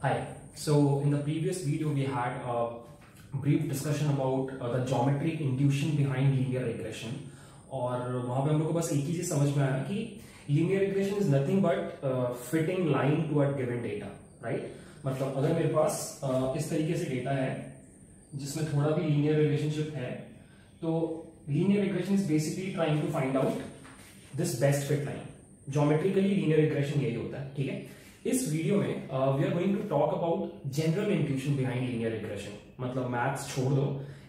Hi. So in the previous video we had a brief discussion about the geometric intuition behind linear regression और वहां पे हम लोग को बस एक ही चीज समझ में आया कि linear regression is nothing but fitting line to a given data, right? मतलब अगर मेरे पास इस तरीके से डेटा है जिसमें थोड़ा भी linear relationship है तो linear regression is basically trying to find out this best fit line. Geometrically linear regression यही होता है, ठीक है? इस वीडियो में we are going to talk about general intuition behind linear regression. मतलब मैथ्स छोड़ दो,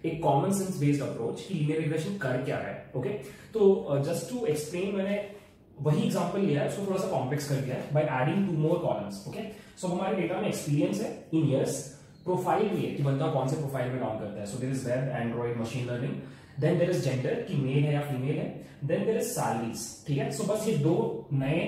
एक कॉमन सेंस बेस्ड अप्रोच कि लीनियर रिग्रेशन कर क्या है. ओके, तो जस्ट टू एक्सप्लेन मैंने वही एग्जांपल लिया है, उसको थोड़ा सा कॉम्प्लेक्स कर दिया है by adding 2 more columns. Okay, so हमारे डेटा में एक्सपीरियंस है इन ईयर्स, प्रोफाइल भी है कि बंदा कौन से प्रोफाइल में काम करता है. So there is web, android, machine learning. Then there is gender कि मेल है या फीमेल है. Then there is salaries. ठीक है, सो बस ये 2 नए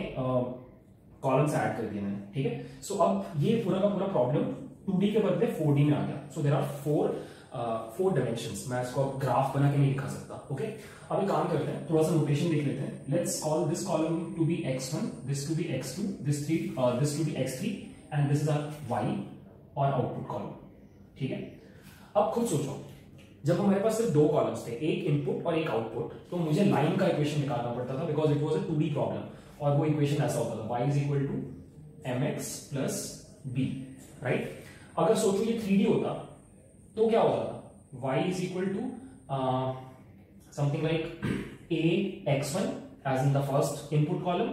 कॉलम्स ऐड कर दिए मैंने. ठीक है, सो अब ये पूरा का पूरा प्रॉब्लम 2D के बदले 4D में आ गया. So there are 4 dimensions. मैं इसको ग्राफ बना के नहीं दिखा सकता. ओके, अब एक काम करते हैं, थोड़ा सा नोटेशन देख लेते हैं. Let's call this column to be x1, this to be x2, this to be x3 and this is our y और आउटपुट कॉलम. ठीक है, अब खुद सोचो, जब हमारे पास सिर्फ 2 कॉलम्स थे, एक इनपुट और एक आउटपुट, तो मुझे लाइन का इक्वेशन निकालना पड़ता था because it was a 2D problem. और वो इक्वेशन ऐसा होता था, y is equal to mx plus b, right? अगर सोचो ये 3D होता तो क्या होता था? y is equal to something like a x1 as in the first input column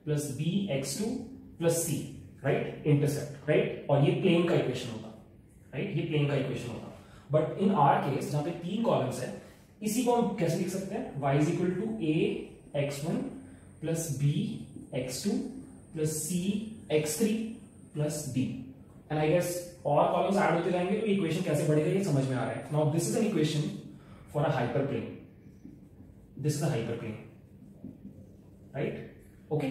plus b x2 plus c, right? Intercept, right? और ये प्लेन का इक्वेशन होता, राइट? ये प्लेन का इक्वेशन होता. बट इन आर केस जहां पे 3 columns है, इसी को हम कैसे लिख सकते हैं? y is equal to a x1 plus b x2 plus c x3 plus d. And I guess और कॉलम्स ऐड होते जाएंगे तो इक्वेशन कैसे बढ़ेगा ये समझ में आ रहा है. Now this is an equation for a hyperplane. This is a hyperplane, right? Okay,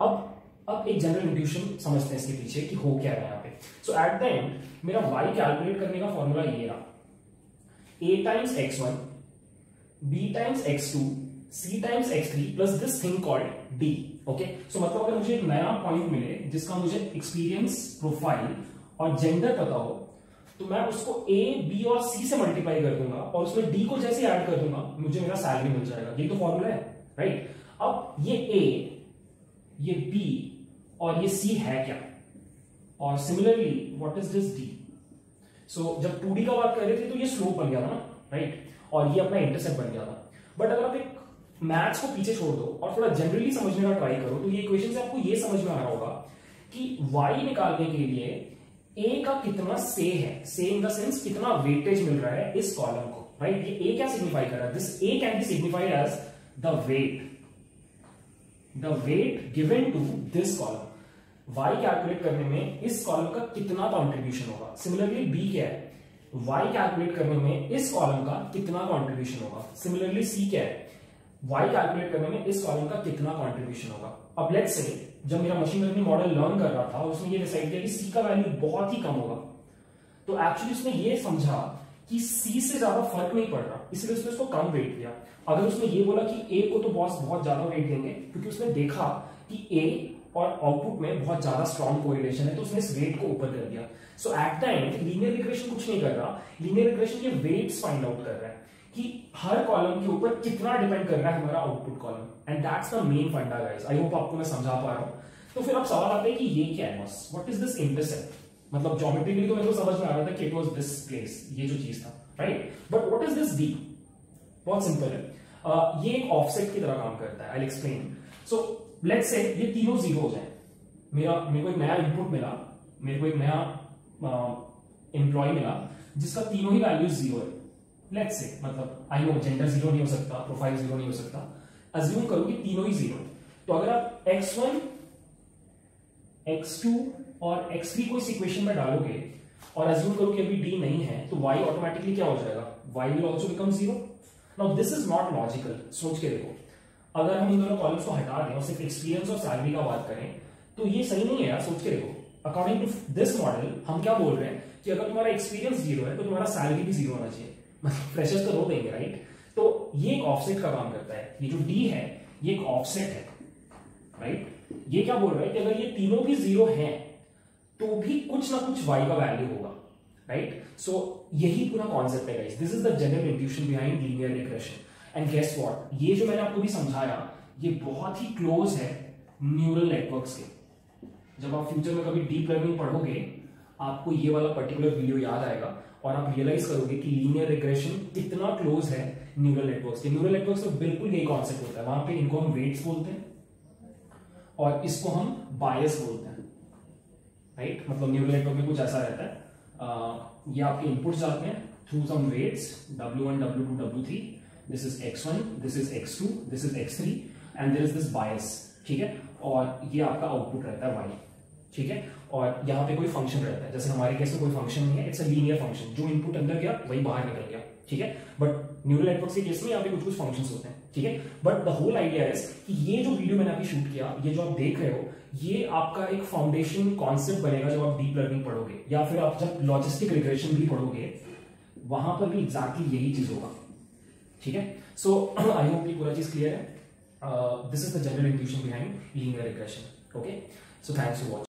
अब एक जनरल इंट्यूशन समझते हैं इसके पीछे कि हो क्या रहा है यहाँ पे. सो एट द एंड मेरा y कैलकुलेट करने का फॉर्मूला ये रहा, a times x1 b times x2 c times x3 plus this thing called d. Okay, so मतलब अगर मुझे एक नया पॉइंट मिले जिसका मुझे एक्सपीरियंस, प्रोफाइल और जेंडर पता हो, तो मैं उसको a, b और c से मल्टीप्लाई कर दूंगा और उसमें d को जैसे ऐड कर दूंगा, मुझे मेरा सैलरी मिल जाएगा. ये तो फॉर्मूला है, राइट? अब ये a, ये b और ये c है क्या? और similarly what is this d? सो जब 2D का बात कर रहे थे तो ये स्लोप बन गया था ना, राइट? और ये अपना इंटरसेप्ट बन गया था. बट अगर आप एक मैथ्स को पीछे छोड़ दो और थोड़ा जनरली समझने का ट्राई करो तो ये इक्वेशन से आपको ये समझ में आ रहा होगा कि y निकालने के लिए a का कितना से है, से इन द सेंस कितना वेटेज मिल रहा है इस कॉलम को, राइट? ये a क्या सिग्निफाई कर रहा है? This a can be signified as the weight given to this column. y calculate करने में इस कॉलम का कितना कंट्रीब्यूशन होगा. सिमिलरली b क्या है? y कैलकुलेट करने में इस कॉलम का कितना कंट्रीब्यूशन होगा. सिमिलरली c क्या है? y कैलकुलेट करने में इस कॉलम का कितना कंट्रीब्यूशन होगा. अब लेट्स से जब मेरा मशीन लर्निंग मॉडल लर्न कर रहा था और उसने ये डिसाइड किया कि c का वैल्यू बहुत ही कम होगा, तो एक्चुअली उसने ये समझा कि c से ज्यादा फर्क नहीं पड़ रहा, इसलिए उसने उसको कम वेट दिया. अगर उसने ये बोला कि a को तो बॉस बहुत ज्यादा वेट देंगे क्योंकि उसने देखा कि a और आउटपुट में बहुत ज्यादा स्ट्रॉन्ग कोरिलेशन है, तो उसने इस वेट को ऊपर कर दिया. So at the end linear regression कुछ नहीं कर रहा, लीनियर रिग्रेशन के वेट्स फाइंड आउट कर रहा है कि हर कॉलम के ऊपर कितना डिपेंड कर रहा है हमारा output column. And that's the main फंडा गाइस. आई होप आपको मैं समझा पा रहा हूं. तो फिर अब सवाल आता है कि ये क्या है बस, व्हाट इज दिस इंटरसेप्ट? मतलब ज्योमेट्रिकली तो मेरे को समझ में आ रहा था कि इट वाज दिस प्लेस, ये जो चीज था, right? But what is this d? बहुत सिंपल है. ये एक ऑफसेट की तरह काम करता है. I will explain. So let's say ये तीनों जीरो हो जाए. मेरे को एक नया इनपुट मिला, मेरे को एक नया एम्प्लॉय मिला जिसका तीनों ही वैल्यूज जीरो है. लेट्स से, मतलब आई नो जेंडर जीरो नहीं हो सकता, प्रोफाइल जीरो नहीं हो सकता, अज्यूम करो कि तीनों ही जीरो. तो अगर आप x1, x2 और x3 को इस इक्वेशन में डालोगे और अज्यूम करो कि अभी d नहीं है, तो y ऑटोमेटिकली क्या हो जाएगा? y will also become zero. Now this is not logical. सोच के देखो, अगर हम इन दोनों कॉलम्स को हटा दें और सिर्फ एक्सपीरियंस और सैलरी का बात करें तो ये सही नहीं है यार. सोच के देखो, अकॉर्डिंग टू दिस मॉडल हम क्या बोल रहे हैं कि अगर तुम्हारा एक्सपीरियंस जीरो है तो तुम्हारा सैलरी भी जीरो होना चाहिए. फ्रेशर्स तो रो देंगे, राइट? तो ये एक ऑफसेट का काम करता है. ये जो d है ये एक ऑफसेट है, राइट? ये क्या बोल रहा है कि अगर ये तीनों भी जीरो हैं तो भी कुछ ना कुछ y का वैल्यू होगा, राइट? सो यही पूरा कॉन्सेप्ट है guys, this is the general intuition behind linear regression. And guess what, ये जो मैंने आपको भी समझाया ये बहुत ही क्लोज है न्यूरल नेटवर्क्स के। जब आप फ्यूचर में कभी डीप लर्निंग पढ़ोगे आपको ये वाला पर्टिकुलर वीडियो याद आएगा और आप रियलाइज करोगे कि लीनियर रिग्रेशन इतना क्लोज है न्यूरल नेटवर्क्स के। न्यूरल नेटवर्क्स तो बिल्कुल यही कॉन्सेप्ट होता है, वहां पे इनको हम वेट्स बोलते हैं और इसको हम बायस बोलते हैं, राइट? मतलब न्यूरल नेटवर्क में कुछ ऐसा रहता है, ये आपके इनपुट्स जाते हैं through some weights W1 W2 W3, this is X1, this is X2, this is X3 and there is this bias, ठीक है? और ये आपका आउटपुट रहता है y, ठीक है? और यहाँ पे कोई फंक्शन रहता है, जैसे हमारे केस में कोई फंक्शन नहीं है, इट्स अ लीनियर फंक्शन, जो इनपुट अंदर गया वही बाहर निकल गया, ठीक है? बट न्यूरल नेटवर्क्स के केस में यहाँ पे कुछ कुछ फंक्शंस होते हैं, ठीक है? But the whole idea is कि ये जो वीडियो मैंने अभी शूट किया, ये जो आप देख रहे हो, ये आपका एक फाउंडेशन कॉन्सेप्ट बनेगा जब आप डीप लर्निंग पढ़ोगे या फिर आप जब लॉजिस्टिक रिग्रेशन भी पढ़ोगे, वहां पर भी एग्जैक्टली यही चीज होगा, ठीक है? सो आई होप ये पूरा चीज क्लियर है। This is the general intuition behind linear regression, okay? So thanks for watching.